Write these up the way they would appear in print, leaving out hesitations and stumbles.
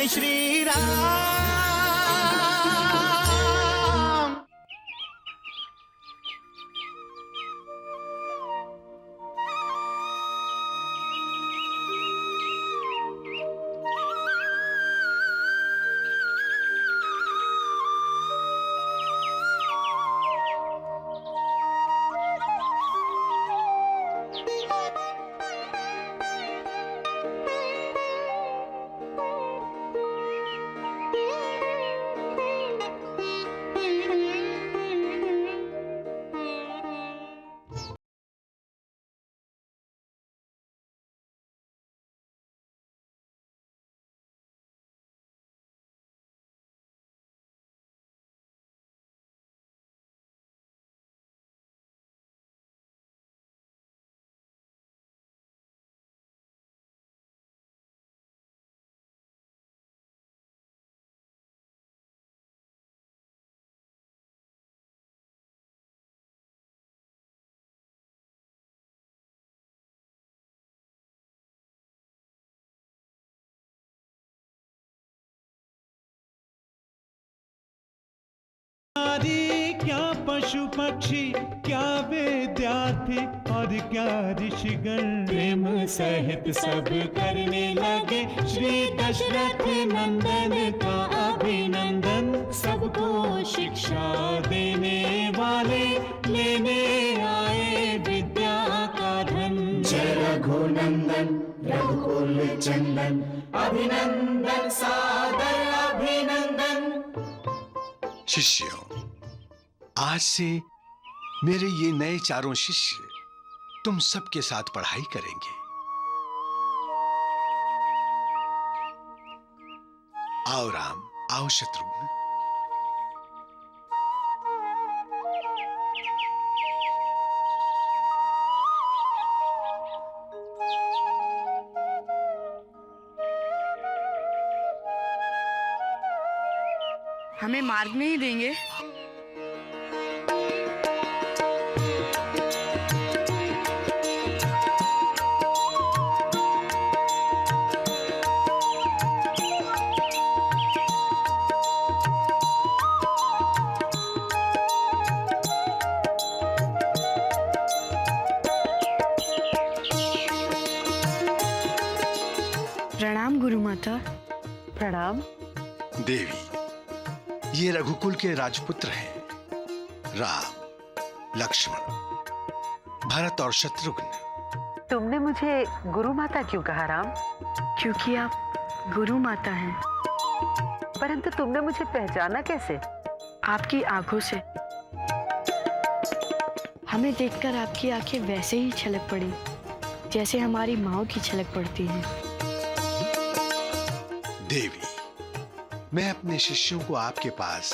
जय श्री राम। क्या पशु पक्षी, क्या विद्यार्थी और क्या ऋषिगण प्रेम सहित सब करने लगे श्री दशरथ नंदन का अभिनंदन। सबको शिक्षा देने वाले लेने आए विद्या का धन। जय रघुनंदन रघुकुल चंदन, अभिनंदन सादर अभिनंदन। शिष्यों, आज से मेरे ये नए चारों शिष्य तुम सबके साथ पढ़ाई करेंगे। आओ राम, आओ शत्रुघ्न। हमें मार्ग नहीं देंगे? प्रणाम गुरु माता। प्रणाम। देवी, ये रघुकुल के राजपुत्र हैं, राम, लक्ष्मण, भरत और शत्रुघ्न। तुमने मुझे गुरु माता क्यों कहा राम? क्योंकि आप गुरु माता हैं। परंतु तुमने मुझे पहचाना कैसे? आपकी आंखों से। हमें देखकर आपकी आंखें वैसे ही छलक पड़ी जैसे हमारी माँओं की छलक पड़ती है। देवी, मैं अपने शिष्यों को आपके पास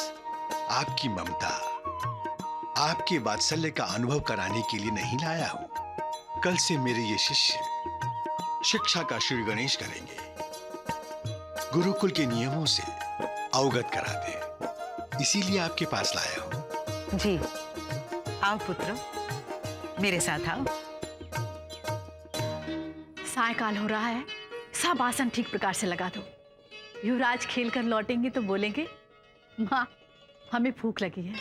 आपकी ममता, आपके वात्सल्य का अनुभव कराने के लिए नहीं लाया हूं। कल से मेरे ये शिष्य शिक्षा का श्री गणेश करेंगे, गुरुकुल के नियमों से अवगत करा दे, इसीलिए आपके पास लाया हूं। जी। आओ पुत्र, मेरे साथ आओ। सायकाल हो रहा है, सब आसन ठीक प्रकार से लगा दो। युवराज खेल कर लौटेंगे तो बोलेंगे, माँ हमें भूख लगी है।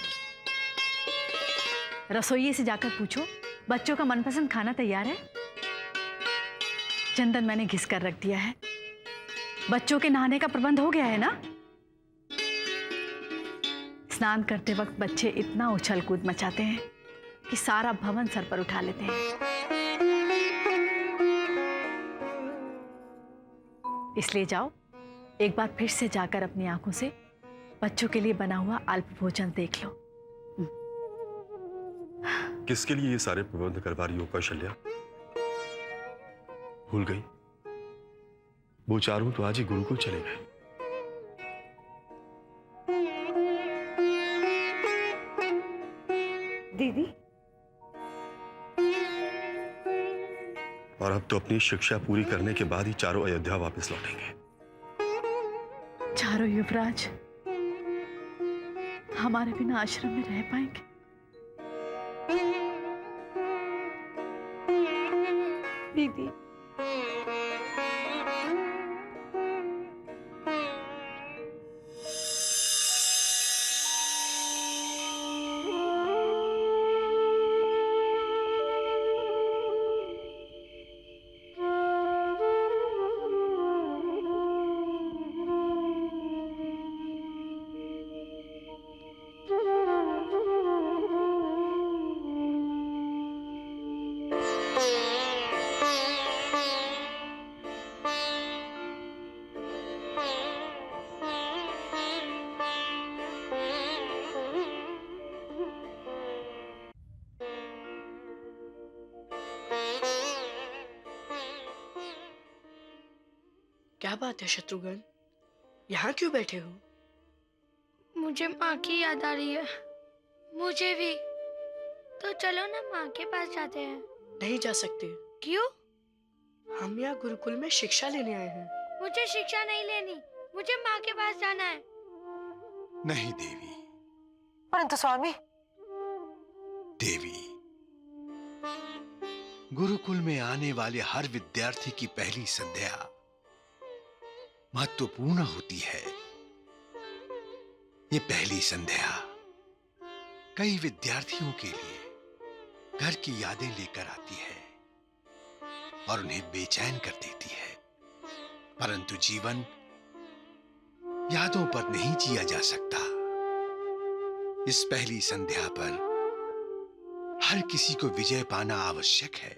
रसोइये से जाकर पूछो, बच्चों का मनपसंद खाना तैयार है। चंदन मैंने घिस कर रख दिया है। बच्चों के नहाने का प्रबंध हो गया है ना? स्नान करते वक्त बच्चे इतना उछल कूद मचाते हैं कि सारा भवन सर पर उठा लेते हैं। इसलिए जाओ, एक बार फिर से जाकर अपनी आंखों से बच्चों के लिए बना हुआ अल्प भोजन देख लो। किसके लिए ये सारे प्रबंध करवा रही हो कौशल्या? भूल गई? वो चारों तो आज ही गुरुकुल चले गए। दीदी। और अब तो अपनी शिक्षा पूरी करने के बाद ही चारों अयोध्या वापस लौटेंगे। चारों युवराज हमारे बिना आश्रम में रह पाएंगे? दीदी, क्या बात है शत्रुघ्न, यहाँ क्यों बैठे हो? मुझे माँ की याद आ रही है। मुझे भी। तो चलो ना माँ के पास जाते हैं। नहीं जा सकते। क्यों? हम यहाँ गुरुकुल में शिक्षा लेने आए हैं। मुझे शिक्षा नहीं लेनी, मुझे माँ के पास जाना है। नहीं देवी। परंतु स्वामी। देवी, गुरुकुल में आने वाले हर विद्यार्थी की पहली संध्या महत्वपूर्ण होती है। ये पहली संध्या कई विद्यार्थियों के लिए घर की यादें लेकर आती है और उन्हें बेचैन कर देती है। परंतु जीवन यादों पर नहीं जिया जा सकता। इस पहली संध्या पर हर किसी को विजय पाना आवश्यक है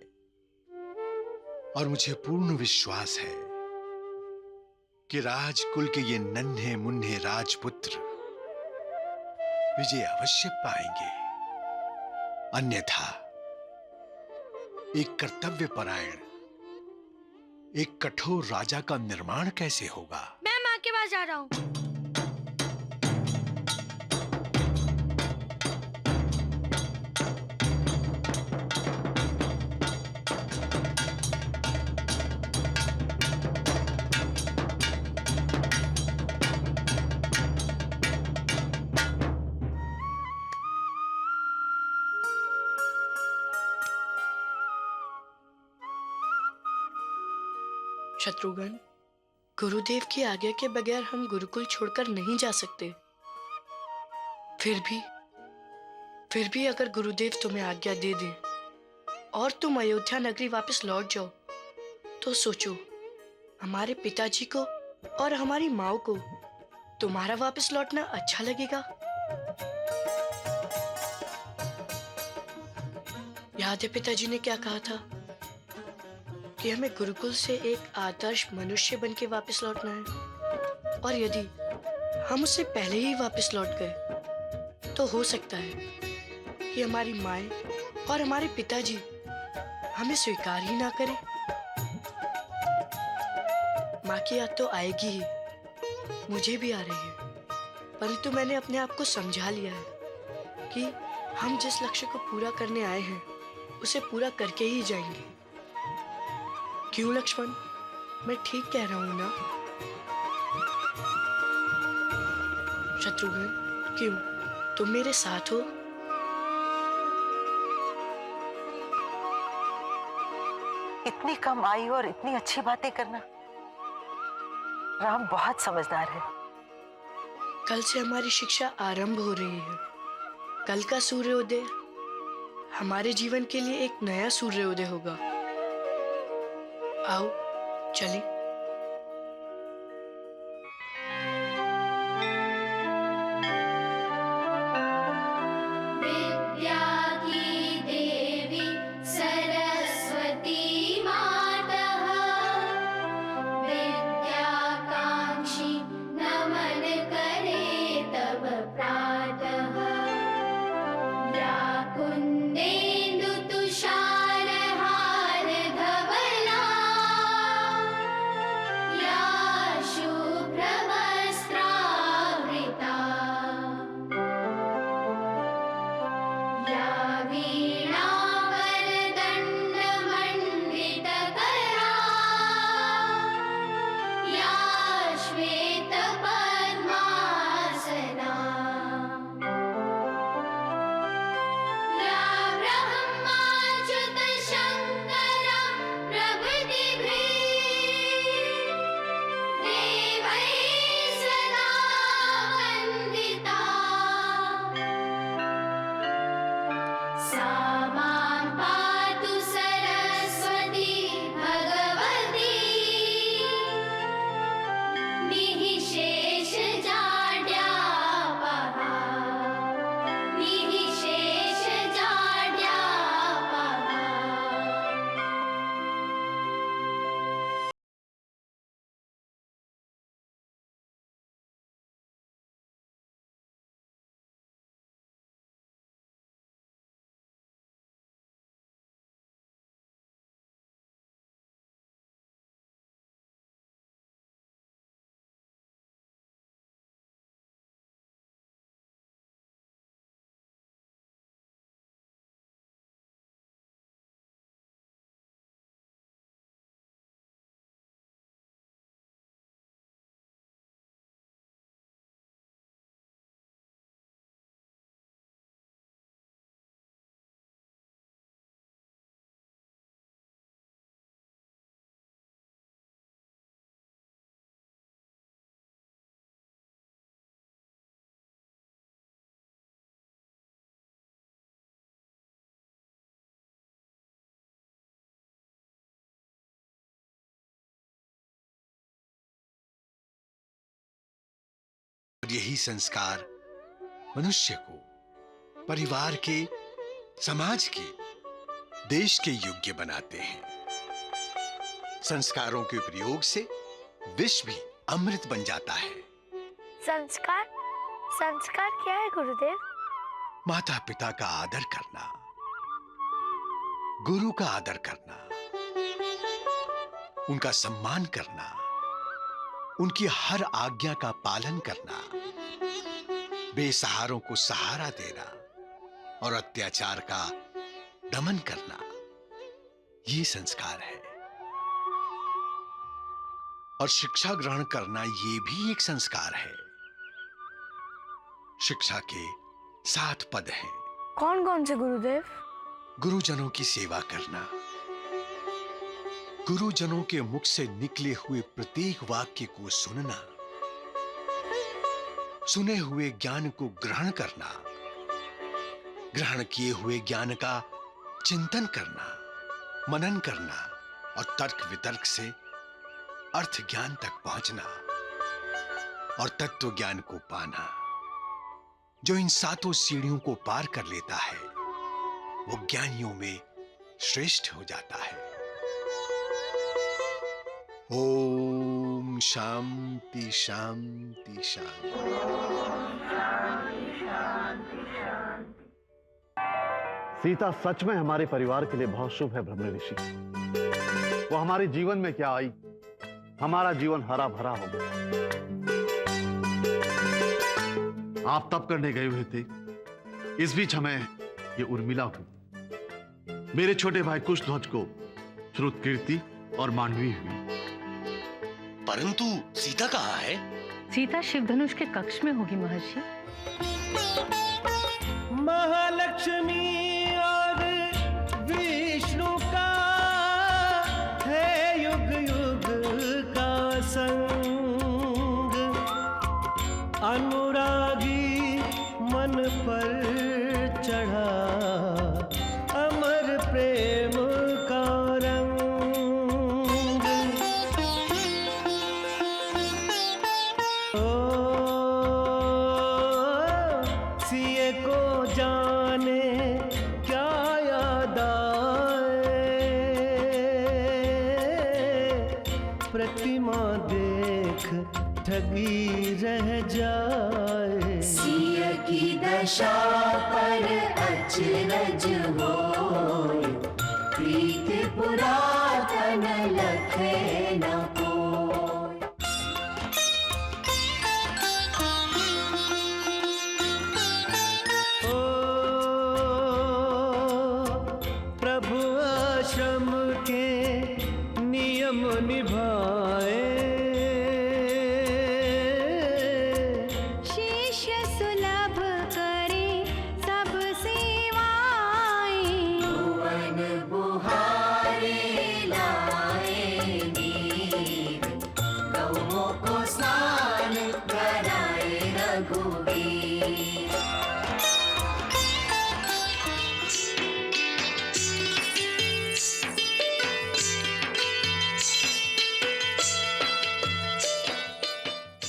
और मुझे पूर्ण विश्वास है कि राजकुल के ये नन्हे मुन्ने राजपुत्र विजय अवश्य पाएंगे। अन्यथा एक कर्तव्यपरायण, एक कठोर राजा का निर्माण कैसे होगा? मैं माँ के पास जा रहा हूँ। शत्रुघ्न, गुरुदेव की आज्ञा के बगैर हम गुरुकुल छोड़कर नहीं जा सकते। फिर भी अगर गुरुदेव तुम्हें आज्ञा दे दें और तुम अयोध्या नगरी वापस लौट जाओ, तो सोचो, हमारे पिताजी को और हमारी माँ को तुम्हारा वापस लौटना अच्छा लगेगा? याद है पिताजी ने क्या कहा था कि हमें गुरुकुल से एक आदर्श मनुष्य बन के वापस लौटना है, और यदि हम उससे पहले ही वापस लौट गए तो हो सकता है कि हमारी माएं और हमारे पिताजी हमें स्वीकार ही ना करें। माँ की याद तो आएगी ही, मुझे भी आ रही है, परंतु मैंने अपने आप को समझा लिया है कि हम जिस लक्ष्य को पूरा करने आए हैं उसे पूरा करके ही जाएंगे। क्यों लक्ष्मण, मैं ठीक कह रहा हूं ना? शत्रुघ्न, क्यों, तुम मेरे साथ हो? इतनी कम आयु और इतनी अच्छी बातें करना। राम बहुत समझदार है। कल से हमारी शिक्षा आरंभ हो रही है। कल का सूर्योदय हमारे जीवन के लिए एक नया सूर्योदय होगा। आओ चलें। विद्या की देवी सरस्वती मातः, विद्याकांक्षी नमन करे तब प्रातः। या कुन्देन्दु तुषार हार धवला, और यही संस्कार मनुष्य को परिवार के, समाज के, देश के योग्य बनाते हैं। संस्कारों के प्रयोग से विश्व भी अमृत बन जाता है। संस्कार संस्कार क्या है गुरुदेव? माता पिता का आदर करना, गुरु का आदर करना, उनका सम्मान करना, उनकी हर आज्ञा का पालन करना, बेसहारों को सहारा देना और अत्याचार का दमन करना, ये संस्कार है। और शिक्षा ग्रहण करना ये भी एक संस्कार है। शिक्षा के 7 पद हैं। कौन कौन से गुरुदेव? गुरुजनों की सेवा करना, गुरुजनों के मुख से निकले हुए प्रत्येक वाक्य को सुनना, सुने हुए ज्ञान को ग्रहण करना, ग्रहण किए हुए ज्ञान का चिंतन करना, मनन करना और तर्क वितर्क से अर्थ ज्ञान तक पहुंचना और तत्व ज्ञान को पाना। जो इन 7 सीढ़ियों को पार कर लेता है वो ज्ञानियों में श्रेष्ठ हो जाता है। ओम शांति शांति शांति। सीता सच में हमारे परिवार के लिए बहुत शुभ है ब्रह्म ऋषि। वो हमारे जीवन में क्या आई, हमारा जीवन हरा भरा हो गया। आप तप करने गए हुए थे, इस बीच हमें ये उर्मिला हुई। मेरे छोटे भाई कुशध्वज को श्रुतकीर्ति और मांडवी हुई। परंतु सीता कहाँ है? सीता शिवधनुष के कक्ष में होगी महर्षि। महालक्ष्मी और विष्णु का है युग युग का संग, अनुरागी मन पर चढ़ा अमर प्रेम का रंग। सिए को जाने क्या याद आए, प्रतिमा देख ठगी रह जाए। सिय की दशा पर अचरज होय, प्रीति पुरातन लखे न कोय। प्रभु आश्रम के नियम निभाए, शिष्य सुलभ करे सब सेवाएं, भुवन बुहारे लाए वीर, गौओं को स्नान कराए रघुवीर।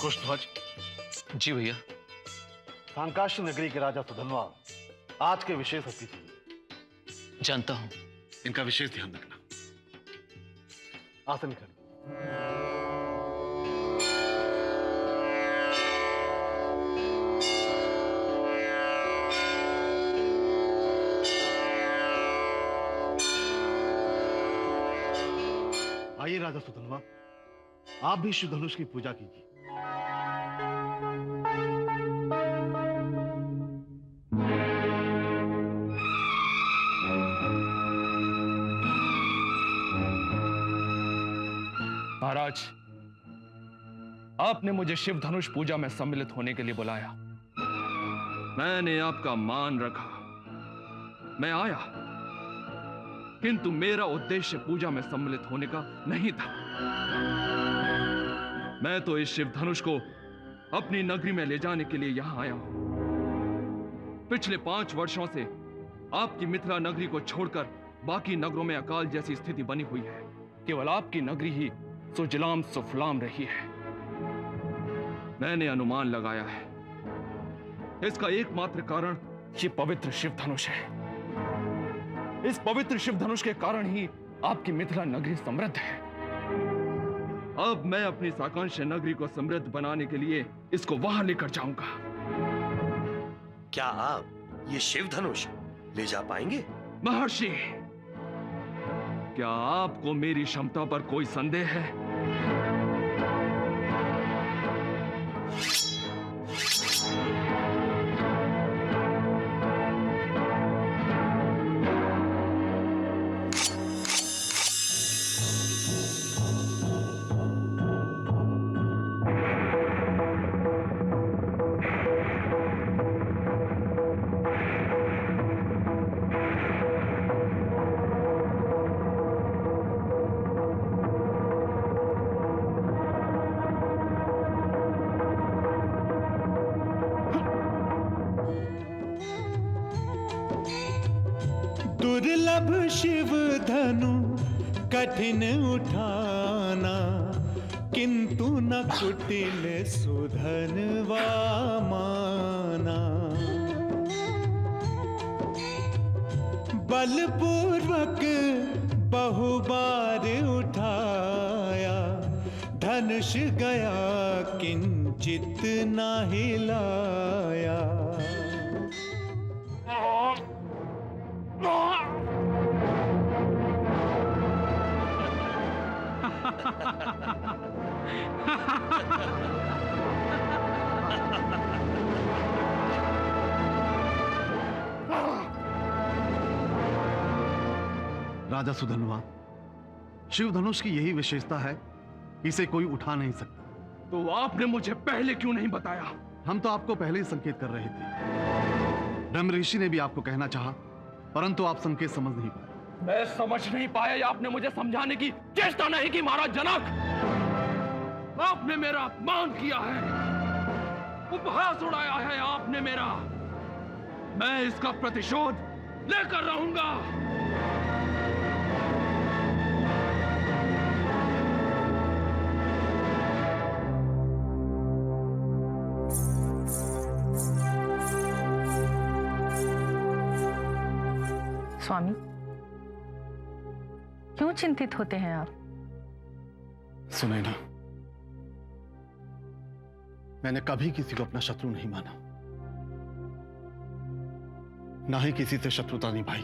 कुशध्वज, जी भैया। सांकाशी नगरी के राजा सुधन्वा आज के विशेष अतिथि। जानता हूं। इनका विशेष ध्यान रखना। आसन कर। आइए राजा सुधन्वा, आप भी शिवधनुष की पूजा कीजिए। महाराज, आपने मुझे शिव धनुष पूजा में सम्मिलित होने के लिए बुलाया। मैंने आपका मान रखा, मैं आया, किंतु मेरा उद्देश्य पूजा में सम्मिलित होने का नहीं था। मैं तो इस शिव धनुष को अपनी नगरी में ले जाने के लिए यहां आया हूं। पिछले 5 वर्षों से आपकी मिथिला नगरी को छोड़कर बाकी नगरों में अकाल जैसी स्थिति बनी हुई है। केवल आपकी नगरी ही सुजलाम सुफलाम रही है। मैंने अनुमान लगाया है, इसका एकमात्र कारण ये पवित्र शिव धनुष है। इस पवित्र शिव धनुष के कारण ही आपकी मिथिला नगरी समृद्ध है। अब मैं अपनी साकांक्षी नगरी को समृद्ध बनाने के लिए इसको वहां लेकर जाऊंगा। क्या आप ये शिव धनुष ले जा पाएंगे? महर्षि, क्या आपको मेरी क्षमता पर कोई संदेह है? दुर्लभ शिव धनु कठिन उठाना, किंतु न कुटिल सुधनवा माना। बलपूर्वक बहुबार उठाया, धनुष गया किंचित न हिलाया। राजा सुधनवा, शिव धनुष की यही विशेषता है, इसे कोई उठा नहीं सकता। तो आपने मुझे पहले क्यों नहीं बताया? हम तो आपको पहले ही संकेत कर रहे थे। ब्रह्म ऋषि ने भी आपको कहना चाहा, परंतु आप संकेत समझ नहीं पाए। मैं समझ नहीं पाया या आपने मुझे समझाने की चेष्टा नहीं की? महाराज जनक, आपने मेरा अपमान किया है, उपहास उड़ाया है आपने मेरा। मैं इसका प्रतिशोध लेकर रहूंगा। स्वामी, क्यों चिंतित होते हैं आप? सुने ना, मैंने कभी किसी को अपना शत्रु नहीं माना, ना ही किसी से शत्रुता निभाई।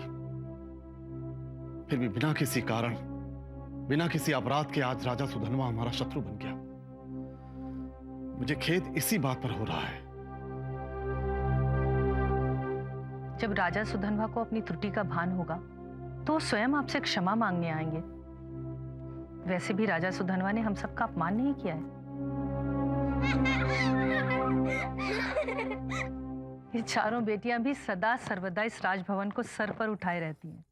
फिर भी बिना किसी कारण, बिना किसी अपराध के आज राजा सुधनवा हमारा शत्रु बन गया। मुझे खेद इसी बात पर हो रहा है। जब राजा सुधनवा को अपनी त्रुटि का भान होगा तो वो स्वयं आपसे क्षमा मांगने आएंगे। वैसे भी राजा सुधनवा ने हम सबका अपमान नहीं किया है। ये चारों बेटियां भी सदा सर्वदा इस राजभवन को सर पर उठाए रहती हैं।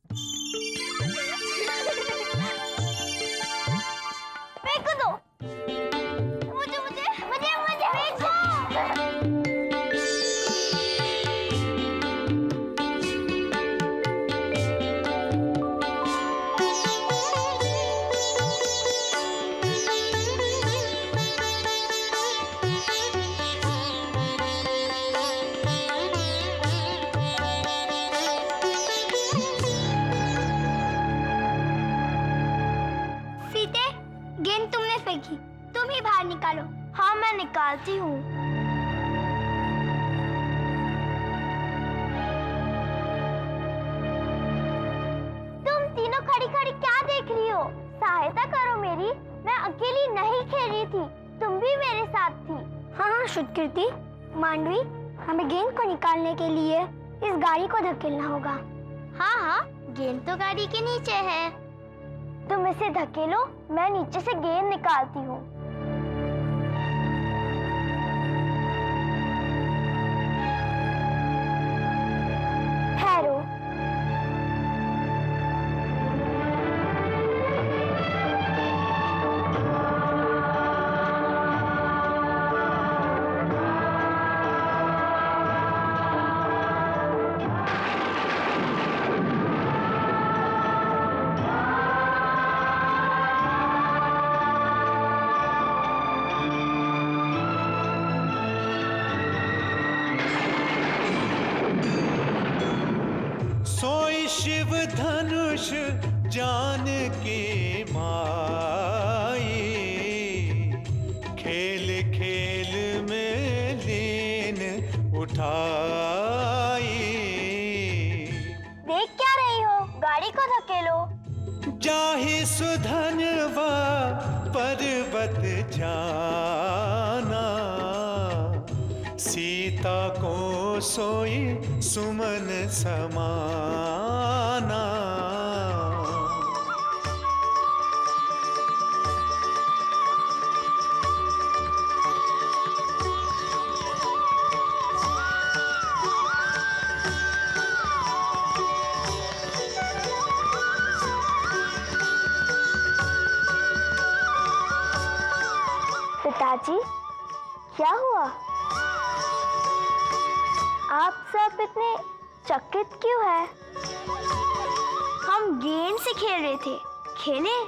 फेंक दो, मुझे मुझे मुझे मुझे फेंको। गेंद तुमने फेंकी, तुम ही बाहर निकालो। हाँ, मैं निकालती हूँ। तुम तीनों खड़ी खड़ी क्या देख रही हो? सहायता करो मेरी, मैं अकेली नहीं खेल रही थी, तुम भी मेरे साथ थी। हाँ हाँ शुद्धकीर्ति, मांडवी, हमें गेंद को निकालने के लिए इस गाड़ी को धकेलना होगा। हाँ हाँ, गेंद तो गाड़ी के नीचे है। तुम इसे धकेलो, मैं नीचे से गेंद निकालती हूँ। ठहरो। शिव धनुष जान के माई, खेल खेल में लीन उठाई। देख क्या रही हो, गाड़ी को धकेलो। जाहि सुधनवा पर्वत जाना, सीता को सोई सुमन समाना। पिताजी, क्या हुआ? आप सब इतने चकित क्यों हैं? हम गेंद से खेल रहे थे, खेलें?